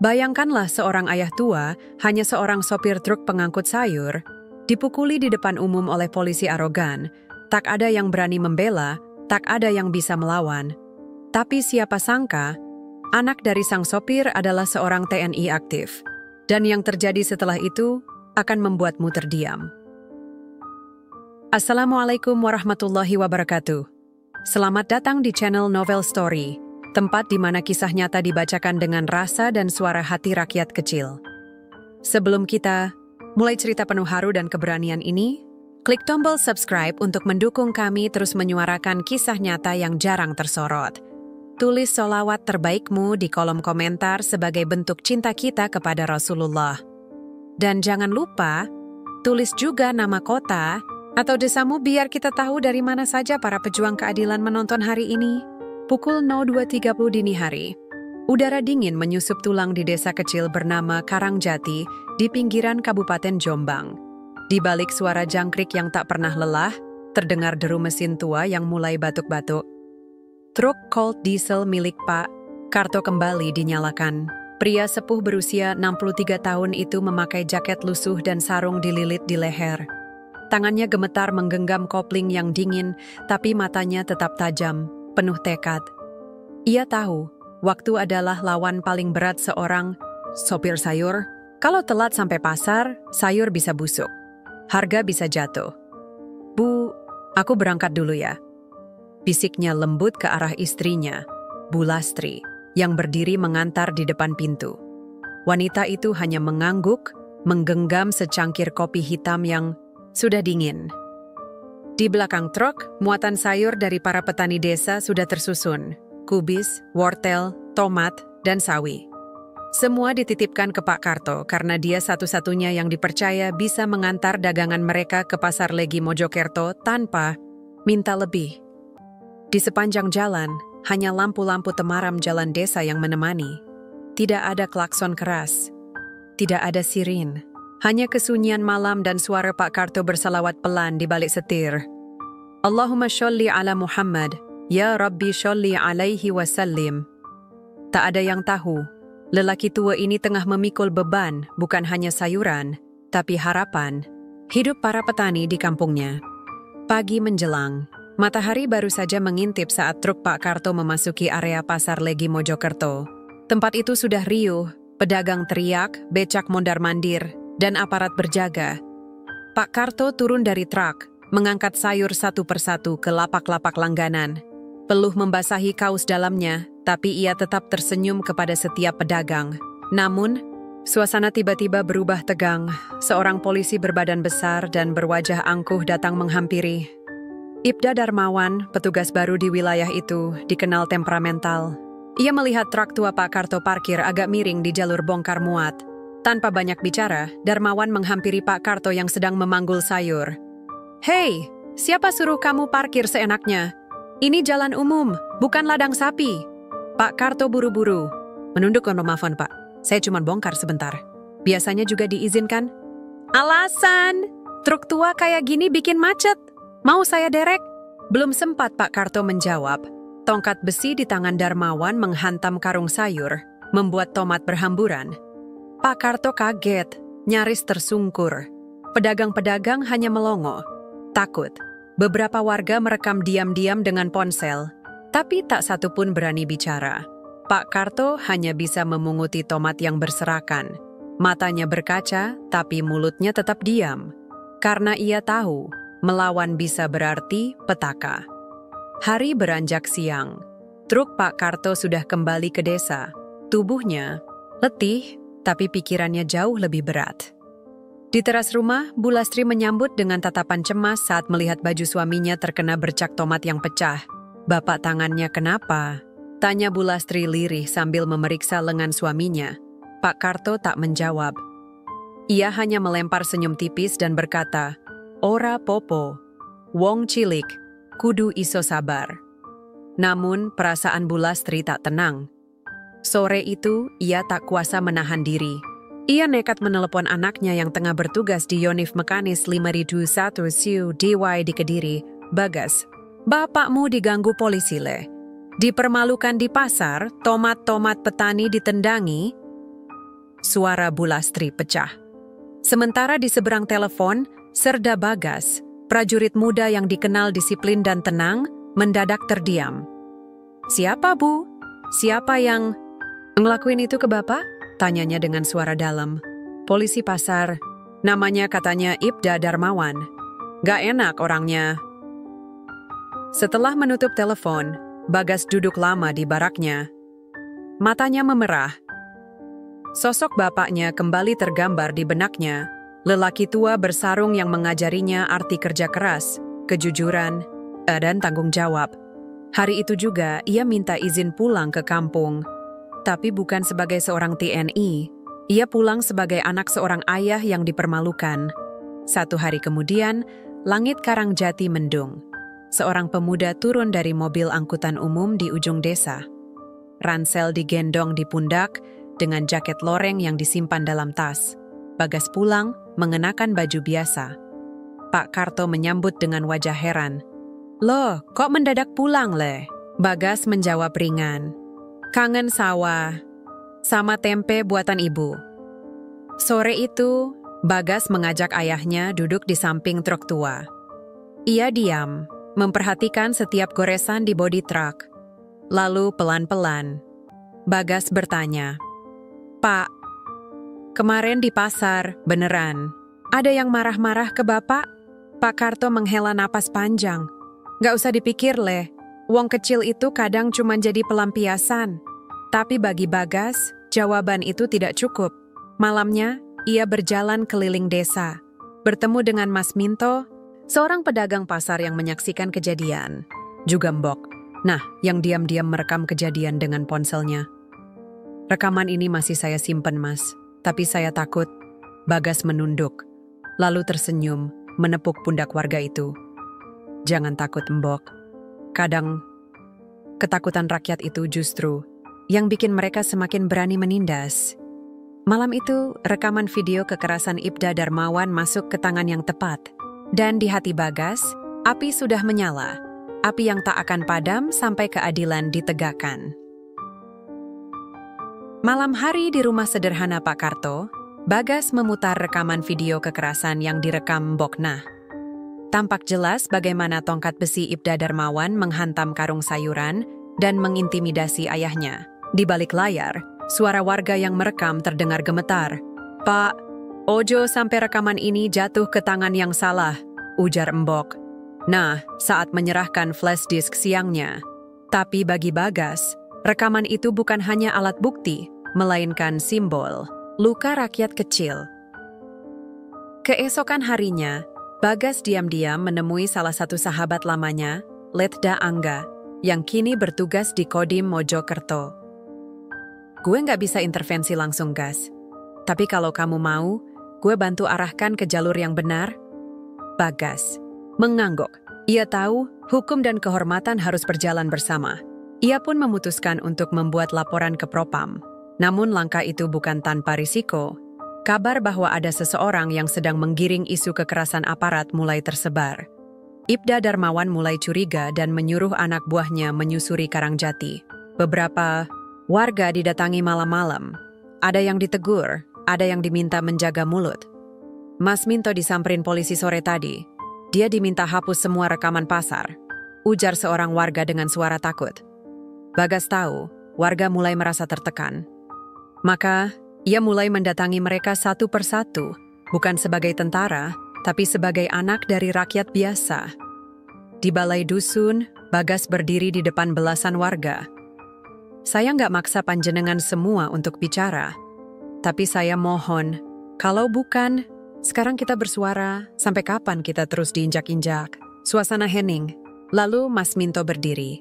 Bayangkanlah seorang ayah tua, hanya seorang sopir truk pengangkut sayur, dipukuli di depan umum oleh polisi arogan. Tak ada yang berani membela, tak ada yang bisa melawan. Tapi siapa sangka, anak dari sang sopir adalah seorang TNI aktif. Dan yang terjadi setelah itu akan membuatmu terdiam. Assalamualaikum warahmatullahi wabarakatuh. Selamat datang di channel Novel Story, tempat di mana kisah nyata dibacakan dengan rasa dan suara hati rakyat kecil. Sebelum kita mulai cerita penuh haru dan keberanian ini, klik tombol subscribe untuk mendukung kami terus menyuarakan kisah nyata yang jarang tersorot. Tulis sholawat terbaikmu di kolom komentar sebagai bentuk cinta kita kepada Rasulullah. Dan jangan lupa, tulis juga nama kota atau desamu biar kita tahu dari mana saja para pejuang keadilan menonton hari ini. Pukul 02.30 dini hari. Udara dingin menyusup tulang di desa kecil bernama Karangjati di pinggiran Kabupaten Jombang. Di balik suara jangkrik yang tak pernah lelah, terdengar deru mesin tua yang mulai batuk-batuk. Truk Colt diesel milik Pak Karto kembali dinyalakan. Pria sepuh berusia 63 tahun itu memakai jaket lusuh dan sarung dililit di leher. Tangannya gemetar menggenggam kopling yang dingin, tapi matanya tetap tajam, penuh tekad. Ia tahu, waktu adalah lawan paling berat seorang sopir sayur. Kalau telat sampai pasar, sayur bisa busuk. Harga bisa jatuh. Bu, aku berangkat dulu ya. Bisiknya lembut ke arah istrinya, Bu Lastri, yang berdiri mengantar di depan pintu. Wanita itu hanya mengangguk, menggenggam secangkir kopi hitam yang sudah dingin. Di belakang truk, muatan sayur dari para petani desa sudah tersusun. Kubis, wortel, tomat, dan sawi. Semua dititipkan ke Pak Karto karena dia satu-satunya yang dipercaya bisa mengantar dagangan mereka ke Pasar Legi Mojokerto tanpa minta lebih. Di sepanjang jalan, hanya lampu-lampu temaram jalan desa yang menemani. Tidak ada klakson keras. Tidak ada sirin. Hanya kesunyian malam dan suara Pak Karto bersalawat pelan di balik setir. Allahumma sholli ala Muhammad, ya Rabbi sholli alaihi wasallim. Tak ada yang tahu, lelaki tua ini tengah memikul beban bukan hanya sayuran, tapi harapan, hidup para petani di kampungnya. Pagi menjelang, matahari baru saja mengintip saat truk Pak Karto memasuki area Pasar Legi Mojokerto. Tempat itu sudah riuh, pedagang teriak, becak mondar-mandir, dan aparat berjaga. Pak Karto turun dari truk, mengangkat sayur satu persatu ke lapak-lapak langganan. Peluh membasahi kaos dalamnya, tapi ia tetap tersenyum kepada setiap pedagang. Namun, suasana tiba-tiba berubah tegang. Seorang polisi berbadan besar dan berwajah angkuh datang menghampiri. Ibda Darmawan, petugas baru di wilayah itu, dikenal temperamental. Ia melihat truk tua Pak Karto parkir agak miring di jalur bongkar muat. Tanpa banyak bicara, Darmawan menghampiri Pak Karto yang sedang memanggul sayur. Hei, siapa suruh kamu parkir seenaknya? Ini jalan umum, bukan ladang sapi. Pak Karto buru-buru. Menunduk maafan Pak, saya cuma bongkar sebentar. Biasanya juga diizinkan. Alasan, truk tua kayak gini bikin macet. Mau saya derek? Belum sempat Pak Karto menjawab. Tongkat besi di tangan Darmawan menghantam karung sayur, membuat tomat berhamburan. Pak Karto kaget, nyaris tersungkur. Pedagang-pedagang hanya melongo, takut. Beberapa warga merekam diam-diam dengan ponsel, tapi tak satu pun berani bicara. Pak Karto hanya bisa memunguti tomat yang berserakan. Matanya berkaca, tapi mulutnya tetap diam. Karena ia tahu, melawan bisa berarti petaka. Hari beranjak siang. Truk Pak Karto sudah kembali ke desa. Tubuhnya letih, tapi pikirannya jauh lebih berat. Di teras rumah, Bu Lastri menyambut dengan tatapan cemas saat melihat baju suaminya terkena bercak tomat yang pecah. Bapak tangannya kenapa? Tanya Bu Lastri lirih sambil memeriksa lengan suaminya. Pak Karto tak menjawab. Ia hanya melempar senyum tipis dan berkata, Ora popo, wong cilik, kudu iso sabar. Namun perasaan Bu Lastri tak tenang. Sore itu, ia tak kuasa menahan diri. Ia nekat menelepon anaknya yang tengah bertugas di Yonif Mekanis 5001 Siu DY di Kediri. Bagas, bapakmu diganggu polisi le. Dipermalukan di pasar, tomat-tomat petani ditendangi. suara Bu Lastri pecah. Sementara di seberang telepon, Serda Bagas, prajurit muda yang dikenal disiplin dan tenang, mendadak terdiam. "Siapa, Bu? Siapa yang ngelakuin itu ke Bapak?" tanyanya dengan suara dalam. "Polisi pasar. Namanya katanya Ibda Darmawan. Gak enak orangnya." Setelah menutup telepon, Bagas duduk lama di baraknya. Matanya memerah. Sosok bapaknya kembali tergambar di benaknya. Lelaki tua bersarung yang mengajarinya arti kerja keras, kejujuran, dan tanggung jawab. Hari itu juga ia minta izin pulang ke kampung. Tapi bukan sebagai seorang TNI, ia pulang sebagai anak seorang ayah yang dipermalukan. 1 hari kemudian, langit Karangjati mendung. Seorang pemuda turun dari mobil angkutan umum di ujung desa. Ransel digendong di pundak dengan jaket loreng yang disimpan dalam tas. Bagas pulang mengenakan baju biasa. Pak Karto menyambut dengan wajah heran. "Loh, kok mendadak pulang, Le?" Bagas menjawab ringan. "Kangen sawah, sama tempe buatan ibu." Sore itu, Bagas mengajak ayahnya duduk di samping truk tua. Ia diam, memperhatikan setiap goresan di bodi truk. Lalu pelan-pelan, Bagas bertanya, "Pak, kemarin di pasar, beneran, ada yang marah-marah ke Bapak?" Pak Karto menghela napas panjang. "Gak usah dipikir, Le. Wong kecil itu kadang cuma jadi pelampiasan." Tapi bagi Bagas, jawaban itu tidak cukup. Malamnya, ia berjalan keliling desa, bertemu dengan Mas Minto, seorang pedagang pasar yang menyaksikan kejadian. Juga Mbok. Nah, yang diam-diam merekam kejadian dengan ponselnya. "Rekaman ini masih saya simpen, Mas. Tapi saya takut." Bagas menunduk, lalu tersenyum, menepuk pundak warga itu. "Jangan takut, Mbok. Kadang, ketakutan rakyat itu justru yang bikin mereka semakin berani menindas." Malam itu, rekaman video kekerasan Ibda Darmawan masuk ke tangan yang tepat. Dan di hati Bagas, api sudah menyala. Api yang tak akan padam sampai keadilan ditegakkan. Malam hari di rumah sederhana Pak Karto, Bagas memutar rekaman video kekerasan yang direkam Mbok Nah. Tampak jelas bagaimana tongkat besi Ibda Darmawan menghantam karung sayuran dan mengintimidasi ayahnya. Di balik layar, suara warga yang merekam terdengar gemetar. "Pak, ojo sampai rekaman ini jatuh ke tangan yang salah," ujar Mbok Nah saat menyerahkan flash disk siangnya. Tapi bagi Bagas, rekaman itu bukan hanya alat bukti, melainkan simbol luka rakyat kecil. Keesokan harinya, Bagas diam-diam menemui salah satu sahabat lamanya, Letda Angga, yang kini bertugas di Kodim Mojokerto. "Gue nggak bisa intervensi langsung, Gas. Tapi kalau kamu mau, gue bantu arahkan ke jalur yang benar." Bagas mengangguk. Ia tahu hukum dan kehormatan harus berjalan bersama. Ia pun memutuskan untuk membuat laporan ke Propam. Namun langkah itu bukan tanpa risiko. Kabar bahwa ada seseorang yang sedang menggiring isu kekerasan aparat mulai tersebar. Ibda Darmawan mulai curiga dan menyuruh anak buahnya menyusuri Karangjati. Beberapa warga didatangi malam-malam. Ada yang ditegur, ada yang diminta menjaga mulut. Mas Minto disamperin polisi sore tadi. Dia diminta hapus semua rekaman pasar, ujar seorang warga dengan suara takut. Bagas tahu, warga mulai merasa tertekan. Maka, ia mulai mendatangi mereka satu persatu, bukan sebagai tentara, tapi sebagai anak dari rakyat biasa. Di balai dusun, Bagas berdiri di depan belasan warga. "Saya nggak maksa panjenengan semua untuk bicara, tapi saya mohon, kalau bukan, sekarang kita bersuara, sampai kapan kita terus diinjak-injak?" Suasana hening. Lalu Mas Minto berdiri.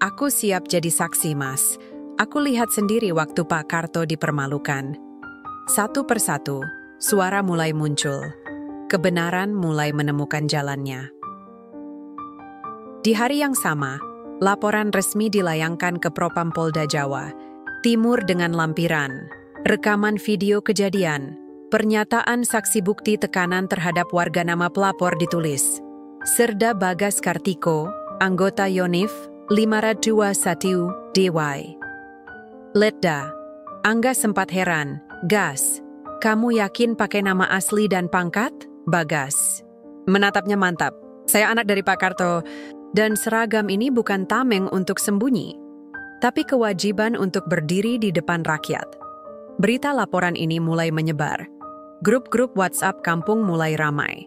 "Aku siap jadi saksi, Mas. Aku lihat sendiri waktu Pak Karto dipermalukan." Satu persatu, suara mulai muncul. Kebenaran mulai menemukan jalannya. Di hari yang sama, laporan resmi dilayangkan ke Propam Polda Jawa Timur dengan lampiran, rekaman video kejadian, pernyataan saksi bukti tekanan terhadap warga nama pelapor ditulis. Serda Bagas Kartiko, anggota Yonif, 521 DY. Letda, Angga sempat heran, Gas, kamu yakin pakai nama asli dan pangkat? Bagas. Menatapnya mantap. Saya anak dari Pak Karto, dan seragam ini bukan tameng untuk sembunyi, tapi kewajiban untuk berdiri di depan rakyat. Berita laporan ini mulai menyebar. Grup-grup WhatsApp kampung mulai ramai.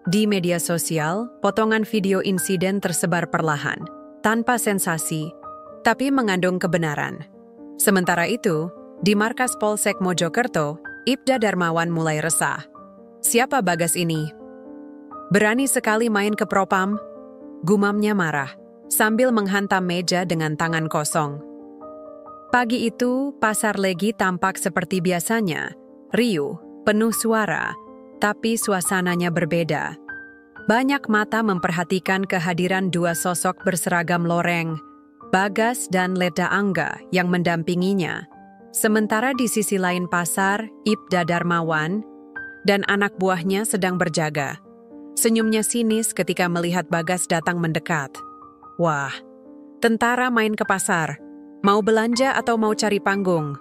Di media sosial, potongan video insiden tersebar perlahan, tanpa sensasi, tapi mengandung kebenaran. Sementara itu, di markas Polsek Mojokerto, Ibda Darmawan mulai resah. Siapa Bagas ini? Berani sekali main ke propam? Gumamnya marah, sambil menghantam meja dengan tangan kosong. Pagi itu, Pasar Legi tampak seperti biasanya, riuh, penuh suara, tapi suasananya berbeda. Banyak mata memperhatikan kehadiran dua sosok berseragam loreng, Bagas dan Leda Angga yang mendampinginya. Sementara di sisi lain pasar, Ibda Darmawan dan anak buahnya sedang berjaga. Senyumnya sinis ketika melihat Bagas datang mendekat. Wah, tentara main ke pasar. Mau belanja atau mau cari panggung?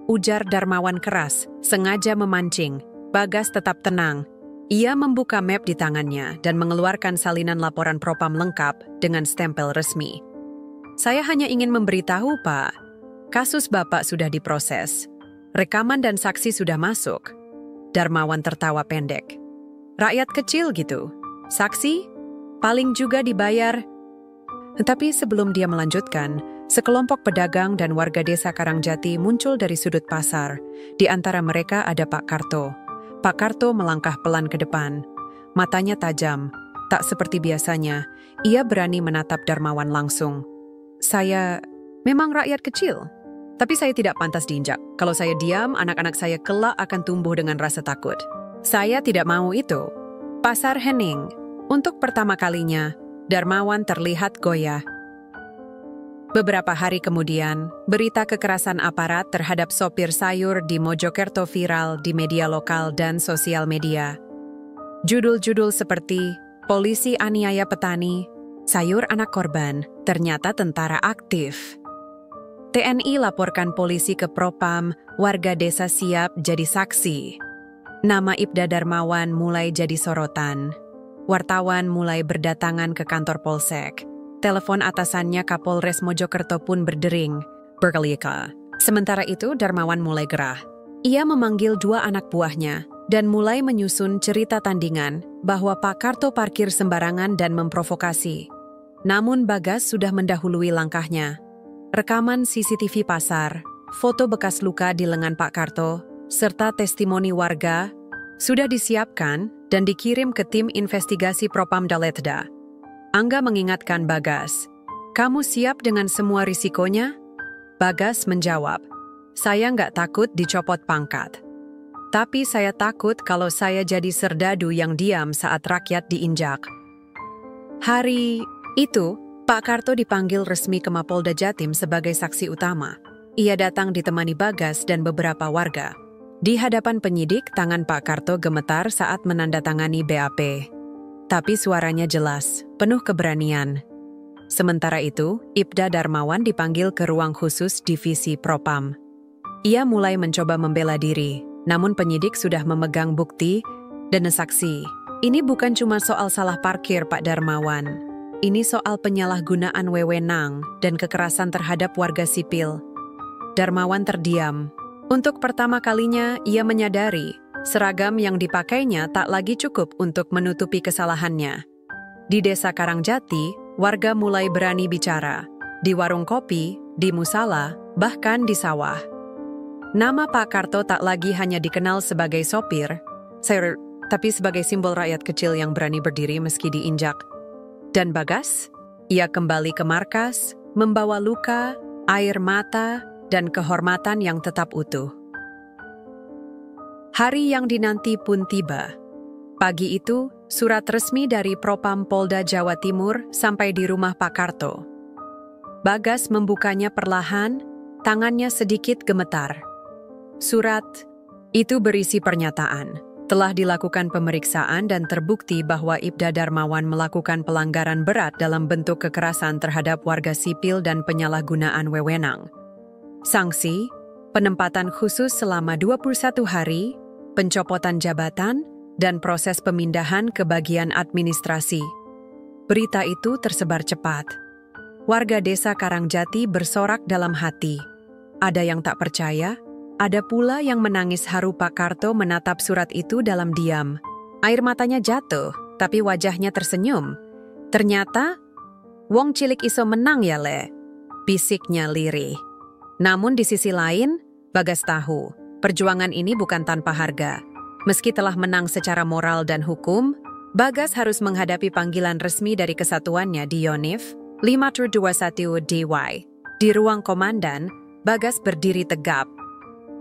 Ujar Darmawan keras, sengaja memancing. Bagas tetap tenang. Ia membuka map di tangannya dan mengeluarkan salinan laporan propam lengkap dengan stempel resmi. Saya hanya ingin memberitahu, Pak. Kasus Bapak sudah diproses. Rekaman dan saksi sudah masuk. Darmawan tertawa pendek. Rakyat kecil gitu. Saksi? Paling juga dibayar. Tetapi sebelum dia melanjutkan, sekelompok pedagang dan warga desa Karangjati muncul dari sudut pasar. Di antara mereka ada Pak Karto. Pak Karto melangkah pelan ke depan. Matanya tajam. Tak seperti biasanya, ia berani menatap Darmawan langsung. Saya memang rakyat kecil, tapi saya tidak pantas diinjak. Kalau saya diam, anak-anak saya kelak akan tumbuh dengan rasa takut. Saya tidak mau itu. Pasar hening. Untuk pertama kalinya, Darmawan terlihat goyah. Beberapa hari kemudian, berita kekerasan aparat terhadap sopir sayur di Mojokerto viral di media lokal dan sosial media. Judul-judul seperti Polisi Aniaya Petani, Sayur Anak Korban, ternyata tentara aktif. TNI laporkan polisi ke Propam, warga desa siap jadi saksi. Nama Ibda Darmawan mulai jadi sorotan. Wartawan mulai berdatangan ke kantor Polsek. Telepon atasannya Kapolres Mojokerto pun berdering, berkelika. Sementara itu Darmawan mulai gerah. Ia memanggil dua anak buahnya dan mulai menyusun cerita tandingan bahwa Pak Karto parkir sembarangan dan memprovokasi. Namun Bagas sudah mendahului langkahnya. Rekaman CCTV pasar, foto bekas luka di lengan Pak Karto, serta testimoni warga sudah disiapkan dan dikirim ke tim investigasi Propam Daletda. Angga mengingatkan Bagas, "Kamu siap dengan semua risikonya?" Bagas menjawab, "Saya nggak takut dicopot pangkat. Tapi saya takut kalau saya jadi serdadu yang diam saat rakyat diinjak." Hari itu, Pak Karto dipanggil resmi ke Mapolda Jatim sebagai saksi utama. Ia datang ditemani Bagas dan beberapa warga. Di hadapan penyidik, tangan Pak Karto gemetar saat menandatangani BAP. Tapi suaranya jelas, penuh keberanian. Sementara itu, Ibda Darmawan dipanggil ke ruang khusus divisi Propam. Ia mulai mencoba membela diri, namun penyidik sudah memegang bukti dan saksi. Ini bukan cuma soal salah parkir Pak Darmawan. Ini soal penyalahgunaan wewenang dan kekerasan terhadap warga sipil. Darmawan terdiam. Untuk pertama kalinya, ia menyadari seragam yang dipakainya tak lagi cukup untuk menutupi kesalahannya. Di desa Karangjati, warga mulai berani bicara. Di warung kopi, di musala, bahkan di sawah. Nama Pak Karto tak lagi hanya dikenal sebagai sopir, tapi sebagai simbol rakyat kecil yang berani berdiri meski diinjak. Dan Bagas, ia kembali ke markas, membawa luka, air mata, dan kehormatan yang tetap utuh. Hari yang dinanti pun tiba. Pagi itu, surat resmi dari Propam Polda Jawa Timur sampai di rumah Pak Karto. Bagas membukanya perlahan, tangannya sedikit gemetar. Surat itu berisi pernyataan. Telah dilakukan pemeriksaan dan terbukti bahwa Ibda Darmawan melakukan pelanggaran berat dalam bentuk kekerasan terhadap warga sipil dan penyalahgunaan wewenang. Sanksi, penempatan khusus selama 21 hari, pencopotan jabatan, dan proses pemindahan ke bagian administrasi. Berita itu tersebar cepat. Warga desa Karangjati bersorak dalam hati. Ada yang tak percaya, ada pula yang menangis haru. Pak Karto menatap surat itu dalam diam. Air matanya jatuh, tapi wajahnya tersenyum. Ternyata, wong cilik iso menang ya le, bisiknya lirih. Namun di sisi lain, Bagas tahu, perjuangan ini bukan tanpa harga. Meski telah menang secara moral dan hukum, Bagas harus menghadapi panggilan resmi dari kesatuannya di Yonif 521 DY. Di ruang komandan, Bagas berdiri tegap.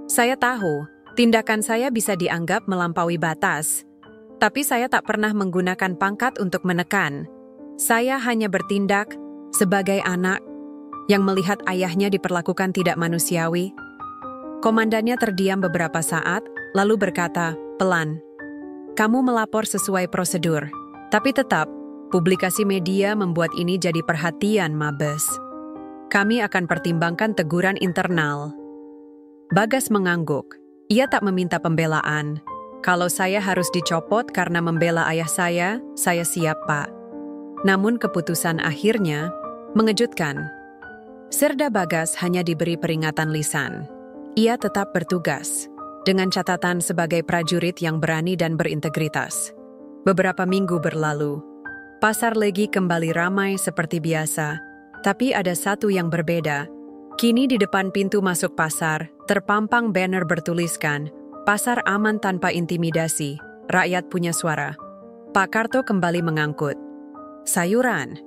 Saya tahu, tindakan saya bisa dianggap melampaui batas. Tapi saya tak pernah menggunakan pangkat untuk menekan. Saya hanya bertindak sebagai anak yang melihat ayahnya diperlakukan tidak manusiawi. Komandannya terdiam beberapa saat, lalu berkata, pelan, "Kamu melapor sesuai prosedur. Tapi tetap, publikasi media membuat ini jadi perhatian, Mabes. Kami akan pertimbangkan teguran internal." Bagas mengangguk. Ia tak meminta pembelaan. Kalau saya harus dicopot karena membela ayah saya siap, Pak. Namun keputusan akhirnya mengejutkan. Serda Bagas hanya diberi peringatan lisan. Ia tetap bertugas, dengan catatan sebagai prajurit yang berani dan berintegritas. Beberapa minggu berlalu. Pasar Legi kembali ramai seperti biasa, tapi ada satu yang berbeda. Kini di depan pintu masuk pasar, terpampang banner bertuliskan, "Pasar aman tanpa intimidasi, rakyat punya suara." Pak Karto kembali mengangkut. Sayuran.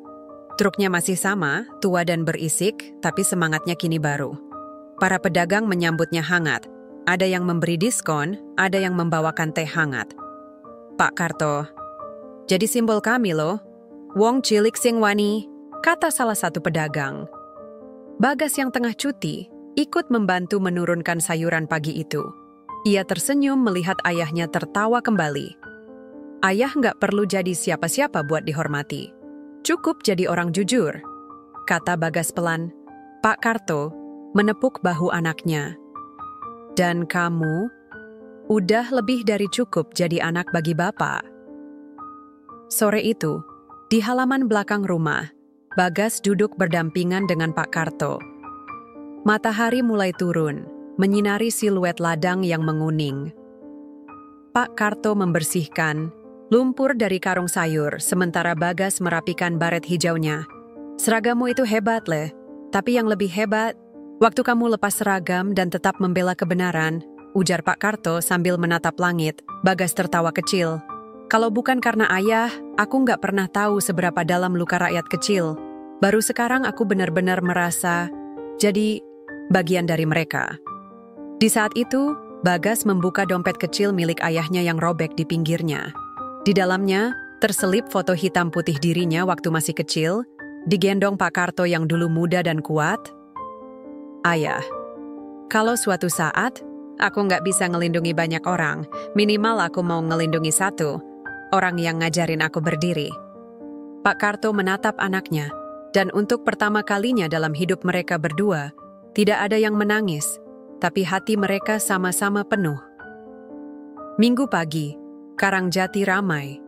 Truknya masih sama, tua dan berisik, tapi semangatnya kini baru. Para pedagang menyambutnya hangat. Ada yang memberi diskon, ada yang membawakan teh hangat. "Pak Karto, jadi simbol kami loh. Wong cilik sing wani," kata salah satu pedagang. Bagas yang tengah cuti, ikut membantu menurunkan sayuran pagi itu. Ia tersenyum melihat ayahnya tertawa kembali. Ayah nggak perlu jadi siapa-siapa buat dihormati. Cukup jadi orang jujur, kata Bagas pelan. Pak Karto menepuk bahu anaknya. "Dan kamu udah lebih dari cukup jadi anak bagi bapak." Sore itu, di halaman belakang rumah, Bagas duduk berdampingan dengan Pak Karto. Matahari mulai turun, menyinari siluet ladang yang menguning. Pak Karto membersihkan lumpur dari karung sayur, sementara Bagas merapikan baret hijaunya. "Seragammu itu hebat, Le. Tapi yang lebih hebat, waktu kamu lepas seragam dan tetap membela kebenaran," ujar Pak Karto sambil menatap langit. Bagas tertawa kecil. "Kalau bukan karena ayah, aku nggak pernah tahu seberapa dalam luka rakyat kecil. Baru sekarang aku benar-benar merasa jadi bagian dari mereka." Di saat itu, Bagas membuka dompet kecil milik ayahnya yang robek di pinggirnya. Di dalamnya, terselip foto hitam putih dirinya waktu masih kecil, digendong Pak Karto yang dulu muda dan kuat. "Ayah, kalau suatu saat aku nggak bisa ngelindungi banyak orang, minimal aku mau ngelindungi satu, orang yang ngajarin aku berdiri." Pak Karto menatap anaknya, dan untuk pertama kalinya dalam hidup mereka berdua, tidak ada yang menangis, tapi hati mereka sama-sama penuh. Minggu pagi, Karangjati ramai.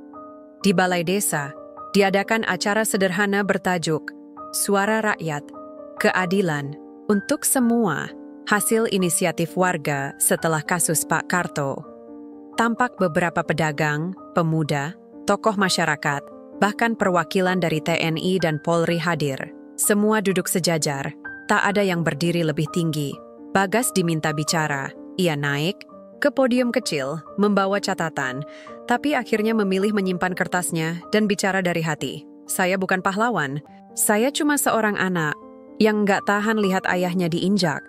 Di balai desa, diadakan acara sederhana bertajuk "Suara Rakyat, Keadilan untuk Semua", hasil inisiatif warga setelah kasus Pak Karto. Tampak beberapa pedagang, pemuda, tokoh masyarakat, bahkan perwakilan dari TNI dan Polri hadir. Semua duduk sejajar, tak ada yang berdiri lebih tinggi. Bagas diminta bicara. Ia naik ke podium kecil, membawa catatan, tapi akhirnya memilih menyimpan kertasnya dan bicara dari hati. "Saya bukan pahlawan. Saya cuma seorang anak yang nggak tahan lihat ayahnya diinjak.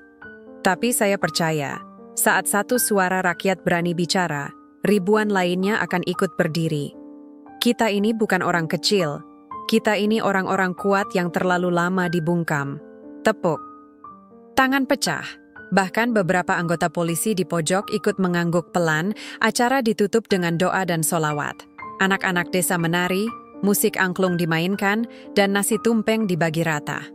Tapi saya percaya, saat satu suara rakyat berani bicara, ribuan lainnya akan ikut berdiri. Kita ini bukan orang kecil. Kita ini orang-orang kuat yang terlalu lama dibungkam." Tepuk tangan pecah. Bahkan beberapa anggota polisi di pojok ikut mengangguk pelan. Acara ditutup dengan doa dan solawat. Anak-anak desa menari, musik angklung dimainkan, dan nasi tumpeng dibagi rata.